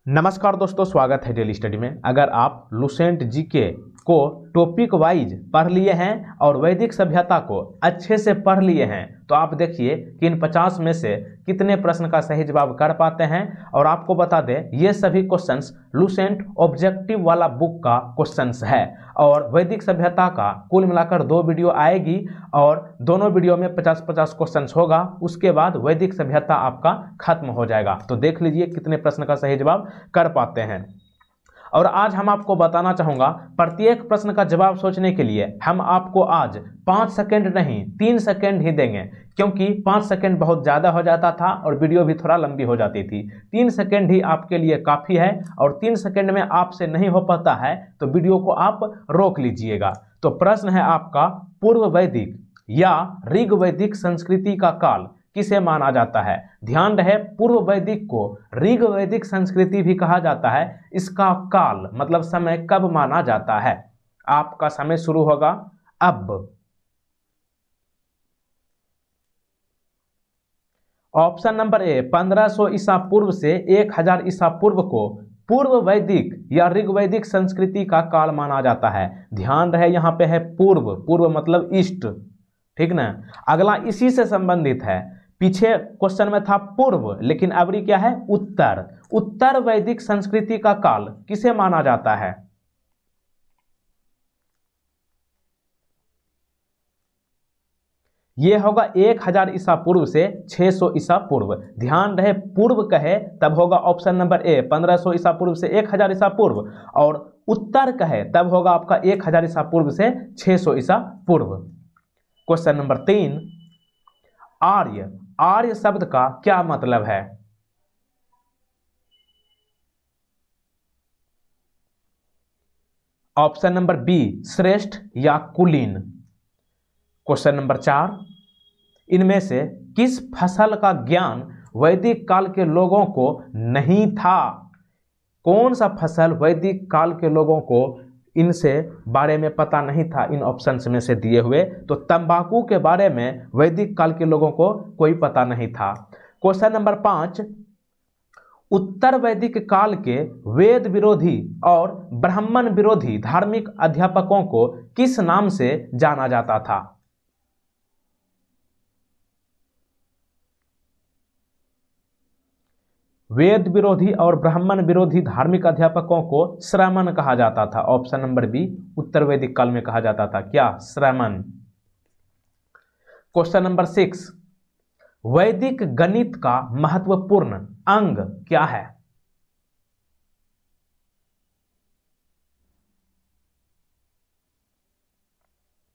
नमस्कार दोस्तों, स्वागत है डेली स्टडी में। अगर आप लुसेंट जीके को टॉपिक वाइज पढ़ लिए हैं और वैदिक सभ्यता को अच्छे से पढ़ लिए हैं तो आप देखिए कि इन 50 में से कितने प्रश्न का सही जवाब कर पाते हैं। और आपको बता दें, ये सभी क्वेश्चंस लुसेंट ऑब्जेक्टिव वाला बुक का क्वेश्चंस है और वैदिक सभ्यता का कुल मिलाकर 2 वीडियो आएगी और दोनों वीडियो में 50-50 क्वेश्चंस होगा। उसके बाद वैदिक सभ्यता आपका खत्म हो जाएगा। तो देख लीजिए कितने प्रश्न का सही जवाब कर पाते हैं। और आज हम आपको बताना चाहूँगा, प्रत्येक प्रश्न का जवाब सोचने के लिए हम आपको आज 5 सेकंड नहीं 3 सेकंड ही देंगे, क्योंकि 5 सेकंड बहुत ज़्यादा हो जाता था और वीडियो भी थोड़ा लंबी हो जाती थी। 3 सेकंड ही आपके लिए काफ़ी है और 3 सेकंड में आपसे नहीं हो पाता है तो वीडियो को आप रोक लीजिएगा। तो प्रश्न है आपका, पूर्व वैदिक या ऋग वैदिक संस्कृति का काल किसे माना जाता है। ध्यान रहे, पूर्व वैदिक को ऋग वैदिक संस्कृति भी कहा जाता है। इसका काल मतलब समय कब माना जाता है। आपका समय शुरू होगा अब। ऑप्शन नंबर ए, 1500 ईसा पूर्व से 1000 ईसा पूर्व को पूर्व वैदिक या ऋग वैदिक संस्कृति का काल माना जाता है। ध्यान रहे, यहां पे है पूर्व, पूर्व मतलब ईस्ट, ठीक ना। अगला इसी से संबंधित है। पीछे क्वेश्चन में था पूर्व, लेकिन अबरी क्या है, उत्तर। उत्तर वैदिक संस्कृति का काल किसे माना जाता है। यह होगा 1000 ईसा पूर्व से 600 ईसा पूर्व। ध्यान रहे, पूर्व कहे तब होगा ऑप्शन नंबर ए 1500 ईसा पूर्व से 1000 ईसा पूर्व, और उत्तर कहे तब होगा आपका 1000 ईसा पूर्व से 600 ईसा पूर्व। क्वेश्चन नंबर 3, आर्य, आर्य शब्द का क्या मतलब है। ऑप्शन नंबर बी, श्रेष्ठ या कुलीन। क्वेश्चन नंबर 4, इनमें से किस फसल का ज्ञान वैदिक काल के लोगों को नहीं था। कौन सा फसल वैदिक काल के लोगों को इनसे बारे में पता नहीं था, इन ऑप्शंस में से दिए हुए। तो तंबाकू के बारे में वैदिक काल के लोगों को कोई पता नहीं था। क्वेश्चन नंबर 5, उत्तर वैदिक काल के वेद विरोधी और ब्राह्मण विरोधी धार्मिक अध्यापकों को किस नाम से जाना जाता था। वेद विरोधी और ब्राह्मण विरोधी धार्मिक अध्यापकों को श्रमण कहा जाता था। ऑप्शन नंबर बी, उत्तर वैदिक काल में कहा जाता था क्या, श्रमण। क्वेश्चन नंबर 6, वैदिक गणित का महत्वपूर्ण अंग क्या है।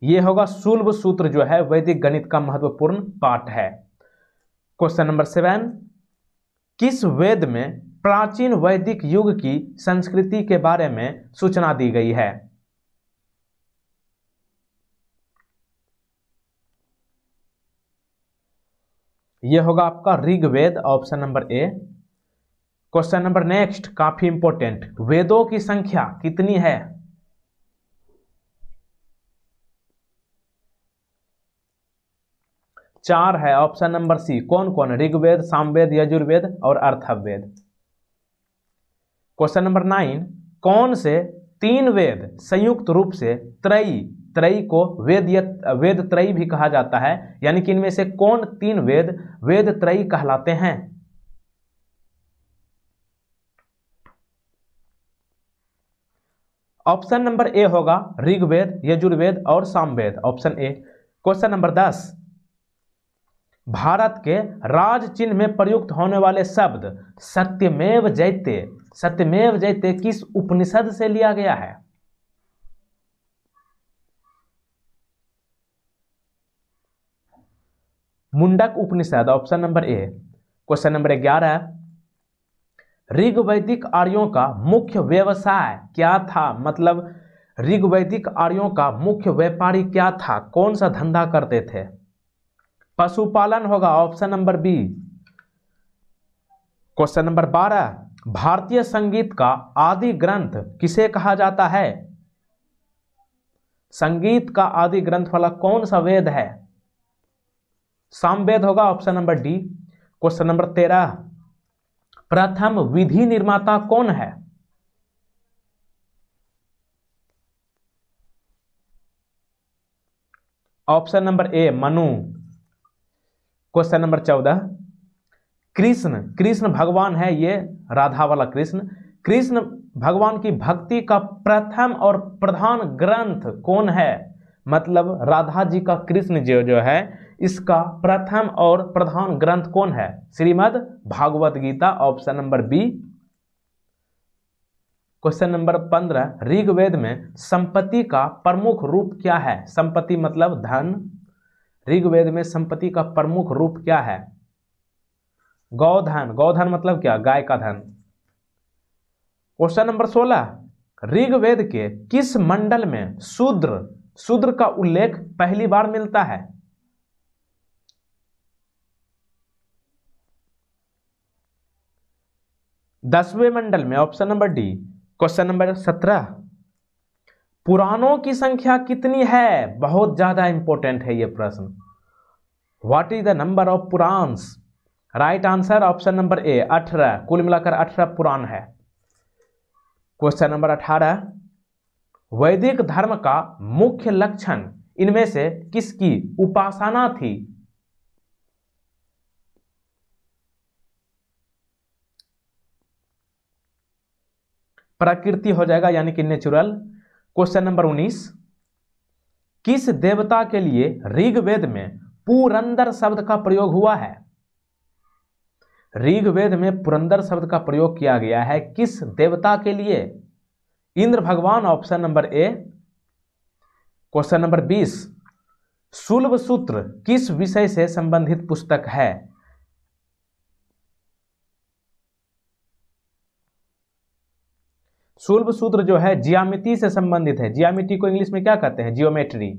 यह होगा शुल्ब सूत्र, जो है वैदिक गणित का महत्वपूर्ण पाठ है। क्वेश्चन नंबर 7, किस वेद में प्राचीन वैदिक युग की संस्कृति के बारे में सूचना दी गई है। यह होगा आपका Rigveda, option number A. Question number next, काफी इंपॉर्टेंट, वेदों की संख्या कितनी है। चार है, ऑप्शन नंबर सी। कौन कौन, ऋग्वेद, सामवेद, यजुर्वेद और अर्थववेद। क्वेश्चन नंबर 9, कौन से 3 वेद संयुक्त रूप से त्रयी, त्रयी को वेद त्रयी भी कहा जाता है, यानी कि इनमें से कौन 3 वेद वेद त्रयी कहलाते हैं। ऑप्शन नंबर ए होगा ऋग्वेद, यजुर्वेद और Samaveda, option A. Question number 10, Bharat के राज चिन्ह में प्रयुक्त होने वाले शब्द सत्यमेव जयते, सत्यमेव जयते किस उपनिषद से लिया गया है। Mundaka Upanishad, option number A. Question number 11, Rig Vedic आर्यों का मुख्य व्यवसाय क्या था, मतलब ऋग वैदिक आर्यों का मुख्य व्यापारी क्या था, कौन सा धंधा करते थे। पशुपालन होगा, option number B. Question number 12, भारतीय संगीत का आदि ग्रंथ किसे कहा जाता है। संगीत का आदि ग्रंथ वाला कौन सा वेद है। सामवेद होगा, option number D. Question number 13, प्रथम विधि निर्माता कौन है? ऑप्शन नंबर ए मनु। क्वेश्चन नंबर 14, कृष्ण, कृष्ण भगवान है, ये राधा वाला कृष्ण, कृष्ण भगवान की भक्ति का प्रथम और प्रधान ग्रंथ कौन है? मतलब राधा जी का कृष्ण जो है इसका प्रथम और प्रधान ग्रंथ कौन है? Shrimad Bhagavad Gita, option number B. Question number 15, Rigveda में संपत्ति का प्रमुख रूप क्या है? संपत्ति मतलब धन। ऋग्वेद में संपत्ति का प्रमुख रूप क्या है? गौधन। गौधन मतलब क्या? गाय का धन। क्वेश्चन नंबर 16, ऋग्वेद के किस मंडल में शूद्र, शूद्र का उल्लेख पहली बार मिलता है? दसवें मंडल में, option number D. Question number 17, पुराणों की संख्या कितनी है? बहुत ज्यादा इंपॉर्टेंट है ये प्रश्न। What is the number of Puranas? Right answer option number ए 18। कुल मिलाकर 18 पुराण है। क्वेश्चन नंबर 18, वैदिक धर्म का मुख्य लक्षण इनमें से किसकी उपासना थी? प्रकृति हो जाएगा यानी कि नेचुरल। क्वेश्चन नंबर 19, किस देवता के लिए ऋग्वेद में पुरंदर शब्द का प्रयोग हुआ है? ऋग्वेद में पुरंदर शब्द का प्रयोग किया गया है किस देवता के लिए? इंद्र भगवान, option number A. Question number 20, Shulba सूत्र किस विषय से संबंधित पुस्तक है? शुल्ब सूत्र जो है जियोमेट्री से संबंधित है। जियोमेट्री को इंग्लिश में क्या कहते हैं? जियोमेट्री।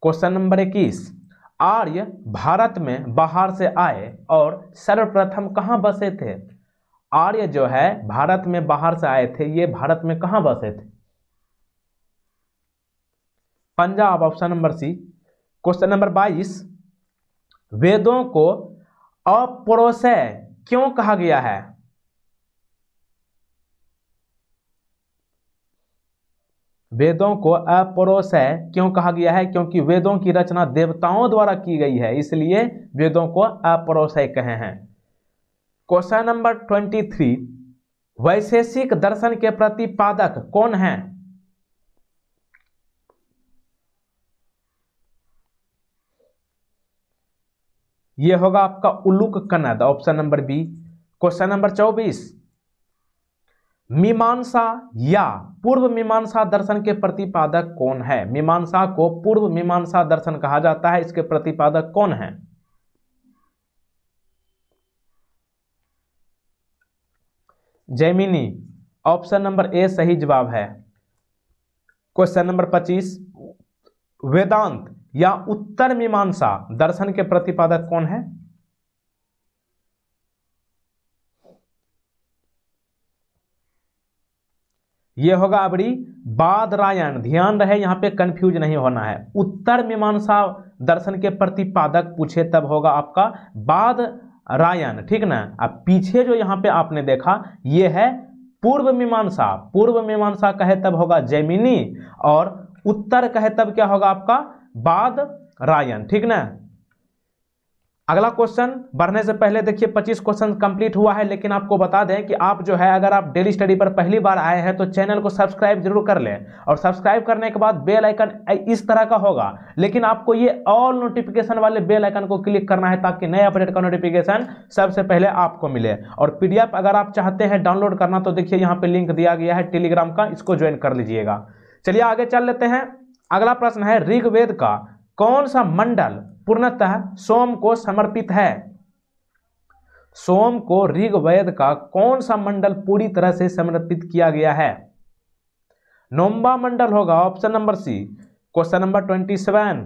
क्वेश्चन नंबर 21, आर्य भारत में बाहर से आए और सर्वप्रथम कहां बसे थे? आर्य जो है भारत में बाहर से आए थे, ये भारत में कहां बसे थे? Punjab, option number C. Question number 22, वेदों को अपौरुषेय क्यों कहा गया है? वेदों को अपौरुषेय क्यों कहा गया है? क्योंकि वेदों की रचना देवताओं द्वारा की गई है, इसलिए वेदों को अपौरुषेय कहे हैं। क्वेश्चन नंबर 23, वैशेषिक दर्शन के प्रतिपादक कौन है? यह होगा आपका Uluka Kanad, option number B. Question number 24, Mimamsa या पूर्व मीमांसा दर्शन के प्रतिपादक कौन है? मीमांसा को पूर्व मीमांसा दर्शन कहा जाता है, इसके प्रतिपादक कौन है? जैमिनी, ऑप्शन नंबर ए सही जवाब है। क्वेश्चन नंबर 25, वेदांत या उत्तर मीमांसा दर्शन के प्रतिपादक कौन है? यह होगा अबरी बादरायण। ध्यान रहे यहां पे कंफ्यूज नहीं होना है। उत्तर मीमांसा दर्शन के प्रतिपादक पूछे तब होगा आपका बादरायण, ठीक ना। अब पीछे जो यहां पे आपने देखा ये है पूर्व मीमांसा। पूर्व मीमांसा कहे तब होगा जैमिनी और उत्तर कहे तब क्या होगा आपका बादरायण, ठीक ना। अगला क्वेश्चन बढ़ने से पहले देखिए 25 क्वेश्चन कंप्लीट हुआ है, लेकिन आपको बता दें कि आप जो है अगर आप डेली स्टडी पर पहली बार आए हैं तो चैनल को सब्सक्राइब जरूर कर लें और सब्सक्राइब करने के बाद बेल आइकन इस तरह का होगा, लेकिन आपको ये ऑल नोटिफिकेशन वाले बेल आइकन को क्लिक करना है ताकि नए अपडेट का नोटिफिकेशन सबसे पहले आपको मिले। और PDF अगर आप चाहते हैं डाउनलोड करना तो देखिए यहाँ पे लिंक दिया गया है टेलीग्राम का, इसको ज्वाइन कर लीजिएगा। चलिए आगे चल लेते हैं। अगला प्रश्न है ऋग्वेद का कौन सा मंडल पूर्णतः सोम को समर्पित है? सोम को ऋग्वेद का कौन सा मंडल पूरी तरह से समर्पित किया गया है? नोम्बा मंडल होगा, option number C. Question number 27,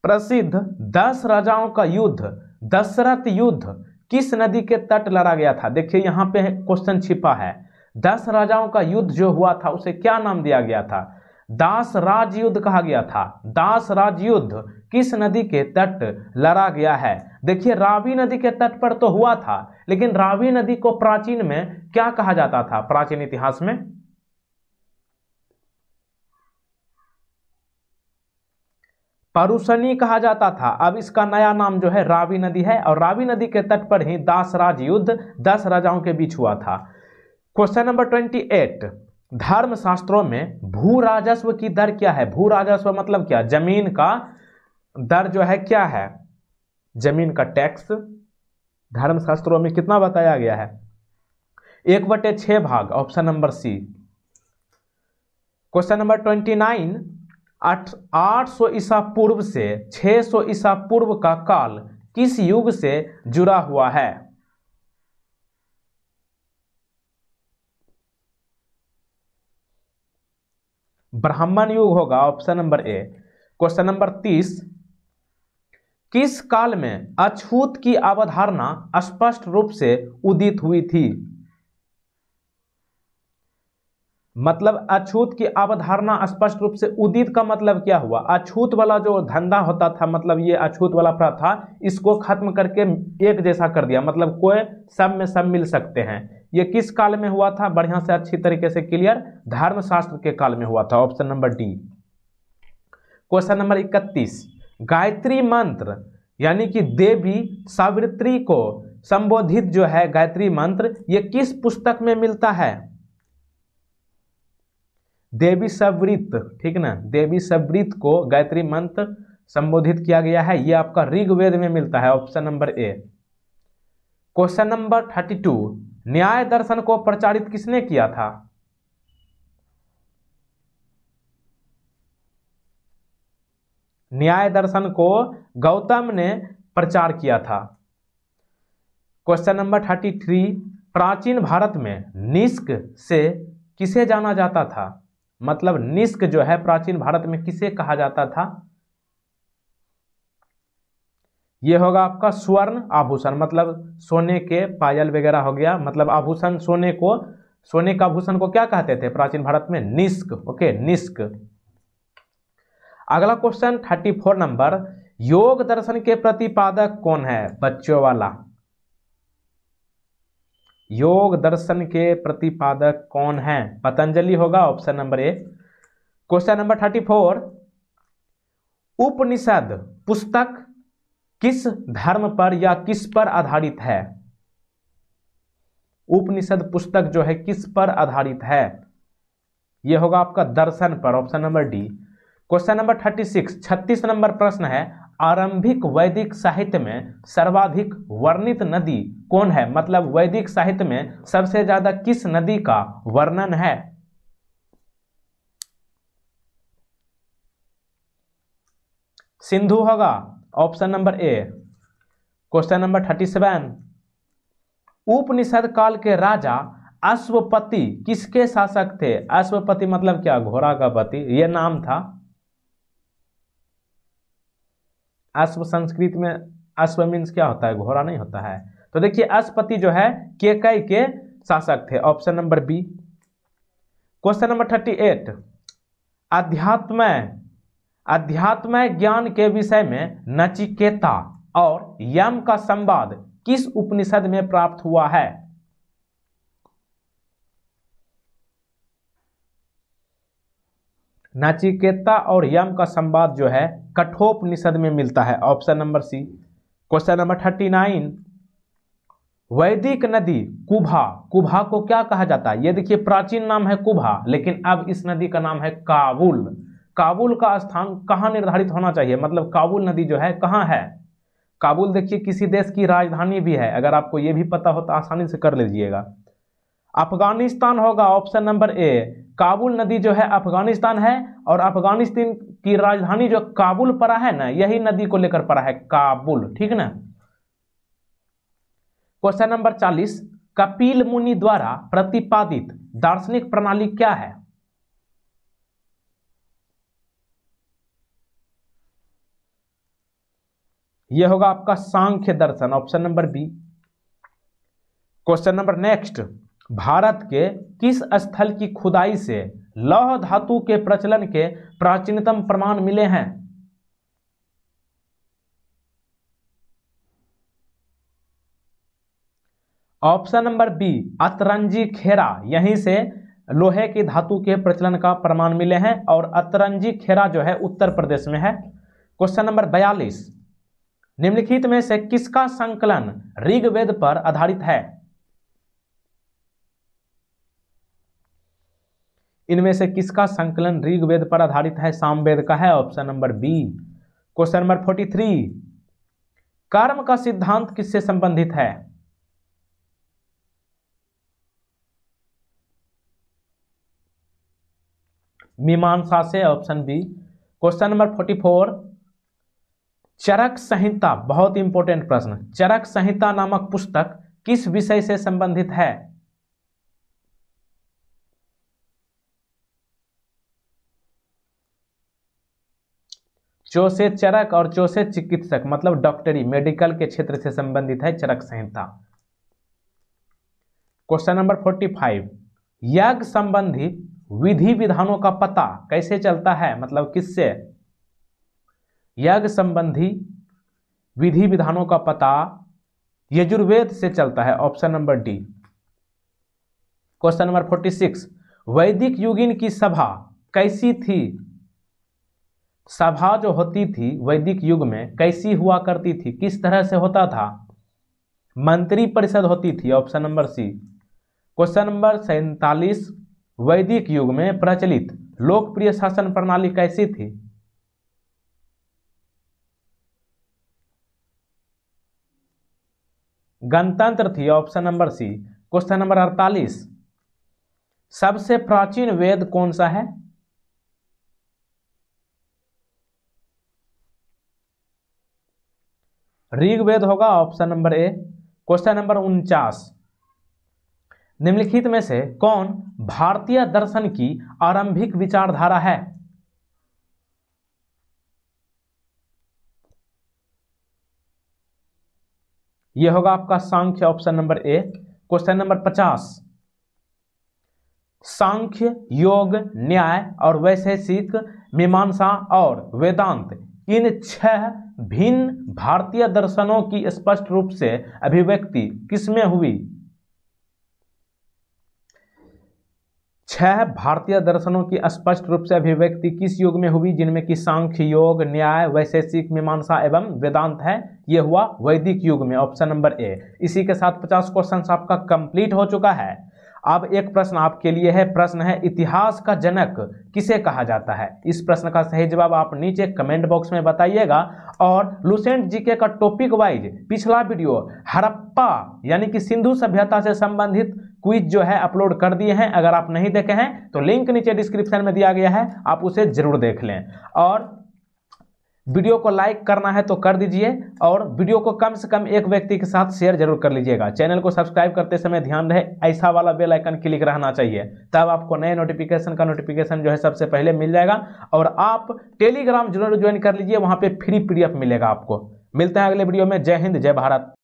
प्रसिद्ध 10 राजाओं का युद्ध दशरथ युद्ध किस नदी के तट लड़ा गया था? देखिए यहां पे क्वेश्चन छिपा है। 10 राजाओं का युद्ध जो हुआ था उसे क्या नाम दिया गया था? दास राज युद्ध कहा गया था? दास राज युद्ध किस नदी के तट लड़ा गया है? देखिए रावी नदी के तट पर तो हुआ था, लेकिन रावी नदी को प्राचीन में क्या कहा जाता था? प्राचीन इतिहास में परुशनी कहा जाता था। अब इसका नया नाम जो है रावी नदी है, और रावी नदी के तट पर ही दासराज युद्ध 10 राजाओं के बीच हुआ था। क्वेश्चन नंबर 28, धर्मशास्त्रों में भू राजस्व की दर क्या है? भू राजस्व मतलब क्या? जमीन का दर जो है क्या है? जमीन का टैक्स। धर्मशास्त्रों में कितना बताया गया है? 1/6 भाग, option number C. Question number 29, 800 ईसा पूर्व से 600 ईसा पूर्व का काल किस युग से जुड़ा हुआ है? ब्राह्मण युग होगा, option number A. Question number 30, किस काल में अछूत की अवधारणा स्पष्ट रूप से उदित हुई थी? मतलब अछूत की अवधारणा स्पष्ट रूप से उदित का मतलब क्या हुआ? अछूत वाला जो धंधा होता था, मतलब ये अछूत वाला प्रथा, इसको खत्म करके एक जैसा कर दिया, मतलब कोई सब में सब मिल सकते हैं। ये किस काल में हुआ था? बढ़िया से अच्छी तरीके से क्लियर, धर्मशास्त्र के काल में हुआ था, option number D. Question number 31, Gayatri मंत्र यानी कि देवी सावित्री को संबोधित जो है गायत्री मंत्र, ये किस पुस्तक में मिलता है? देवी सवृत, ठीक ना, देवी सवृत को गायत्री मंत्र संबोधित किया गया है, यह आपका ऋग्वेद में मिलता है, option number A. Question number 32, न्याय दर्शन को प्रचारित किसने किया था? न्याय दर्शन को गौतम ने प्रचार किया था। क्वेश्चन नंबर 33, प्राचीन भारत में निष्क से किसे जाना जाता था? मतलब निष्क जो है प्राचीन भारत में किसे कहा जाता था? यह होगा आपका स्वर्ण आभूषण, मतलब सोने के पायल वगैरह हो गया, मतलब आभूषण सोने का आभूषण को क्या कहते थे प्राचीन भारत में? निष्क। ओके, निष्क। अगला क्वेश्चन 34 नंबर, योग दर्शन के प्रतिपादक कौन है? बच्चों वाला, योग दर्शन के प्रतिपादक कौन है? पतंजलि होगा, option number A. Question number 34, उपनिषद पुस्तक किस धर्म पर या किस पर आधारित है? उपनिषद पुस्तक जो है किस पर आधारित है? यह होगा आपका दर्शन पर, option number D. Question number 36, 36 number प्रश्न है, आरंभिक वैदिक साहित्य में सर्वाधिक वर्णित नदी कौन है? मतलब वैदिक साहित्य में सबसे ज्यादा किस नदी का वर्णन है? सिंधु होगा, option number A. Question number 37, उपनिषद काल के राजा अश्वपति किसके शासक थे? अश्वपति मतलब क्या? घोड़ा का पति, यह नाम था। अश्व संस्कृत में अश्व मीन्स क्या होता है? घोड़ा नहीं होता है। तो देखिए अश्वपति जो है केकई के शासक थे, option number B. Question number 38, अध्यात्म ज्ञान के विषय में नचिकेता और यम का संवाद किस उपनिषद में प्राप्त हुआ है? नचिकेता और यम का संवाद जो है कठोपनिषद में मिलता है, option number C. Question number 39, वैदिक नदी कुभा, कुभा को क्या कहा जाता है? ये देखिए प्राचीन नाम है कुभा, लेकिन अब इस नदी का नाम है काबुल। काबुल का स्थान कहाँ निर्धारित होना चाहिए? मतलब काबुल नदी जो है कहाँ है? काबुल देखिए किसी देश की राजधानी भी है, अगर आपको ये भी पता हो तो आसानी से कर लीजिएगा। अफगानिस्तान होगा, ऑप्शन नंबर ए। काबुल नदी जो है अफगानिस्तान है, और अफगानिस्तान की राजधानी जो काबुल पड़ा है ना, यही नदी को लेकर पड़ा है, काबुल, ठीक ना। क्वेश्चन नंबर 40, कपिल मुनि द्वारा प्रतिपादित दार्शनिक प्रणाली क्या है? यह होगा आपका Sankhya Darshan, option number B. Question number next, Bharat के किस स्थल की खुदाई से लौह धातु के प्रचलन के प्राचीनतम प्रमाण मिले हैं? ऑप्शन नंबर बी अतरंजी खेरा, यहीं से लोहे की धातु के प्रचलन का प्रमाण मिले हैं और अतरंजी खेरा जो है उत्तर प्रदेश में है। क्वेश्चन नंबर 42, निम्नलिखित में से किसका संकलन ऋग्वेद पर आधारित है? इनमें से किसका संकलन ऋग्वेद पर आधारित है? सामवेद का है, option number B. Question number 43, कर्म का सिद्धांत किससे संबंधित है? मीमांसा से, option B. Question number 44, Charaka Samhita, बहुत इंपॉर्टेंट प्रश्न, चरक संहिता नामक पुस्तक किस विषय से संबंधित है? चौसे चरक और चौसे चिकित्सक, मतलब डॉक्टरी, मेडिकल के क्षेत्र से संबंधित है चरक संहिता। क्वेश्चन नंबर 45, यज्ञ संबंधी विधि विधानों का पता कैसे चलता है, मतलब किससे? यज्ञ संबंधी विधि विधानों का पता यजुर्वेद से चलता है, option number D. Question number 46, वैदिक युगीन की सभा कैसी थी? सभा जो होती थी वैदिक युग में कैसी हुआ करती थी, किस तरह से होता था? मंत्री परिषद होती थी, option number C. Question number 47, वैदिक युग में प्रचलित लोकप्रिय शासन प्रणाली कैसी थी? गणतंत्र थी, option number C. Question number 48, सबसे प्राचीन वेद कौन सा है? ऋग्वेद होगा, option number A. Question number 49, निम्नलिखित में से कौन भारतीय दर्शन की आरंभिक विचारधारा है? यह होगा आपका Sankhya, option number A. Question number 50, Sankhya, Yoga, Nyaya और वैशेषिक, मीमांसा और वेदांत, इन 6 भिन्न भारतीय दर्शनों की स्पष्ट रूप से अभिव्यक्ति किसमें हुई? 6 भारतीय दर्शनों की स्पष्ट रूप से अभिव्यक्ति किस युग में हुई, जिनमें कि सांख्य, योग, न्याय, वैशेषिक, मीमांसा एवं वेदांत है? यह हुआ वैदिक युग में, ऑप्शन नंबर ए। इसी के साथ 50 क्वेश्चन आपका कंप्लीट हो चुका है। अब एक प्रश्न आपके लिए है, प्रश्न है इतिहास का जनक किसे कहा जाता है? इस प्रश्न का सही जवाब आप नीचे कमेंट बॉक्स में बताइएगा। और लुसेंट जीके का टॉपिक वाइज पिछला वीडियो हड़प्पा यानी कि सिंधु सभ्यता से संबंधित क्विज जो है अपलोड कर दिए हैं। अगर आप नहीं देखे हैं तो लिंक नीचे डिस्क्रिप्शन में दिया गया है, आप उसे जरूर देख लें। और वीडियो को लाइक करना है तो कर दीजिए और वीडियो को कम से कम एक व्यक्ति के साथ शेयर जरूर कर लीजिएगा। चैनल को सब्सक्राइब करते समय ध्यान रहे ऐसा वाला बेल आइकन क्लिक रहना चाहिए, तब आपको नए नोटिफिकेशन का नोटिफिकेशन जो है सबसे पहले मिल जाएगा। और आप टेलीग्राम जरूर ज्वाइन कर लीजिए, वहां पे फ्री PDF मिलेगा आपको। मिलते हैं अगले वीडियो में। जय हिंद, जय भारत।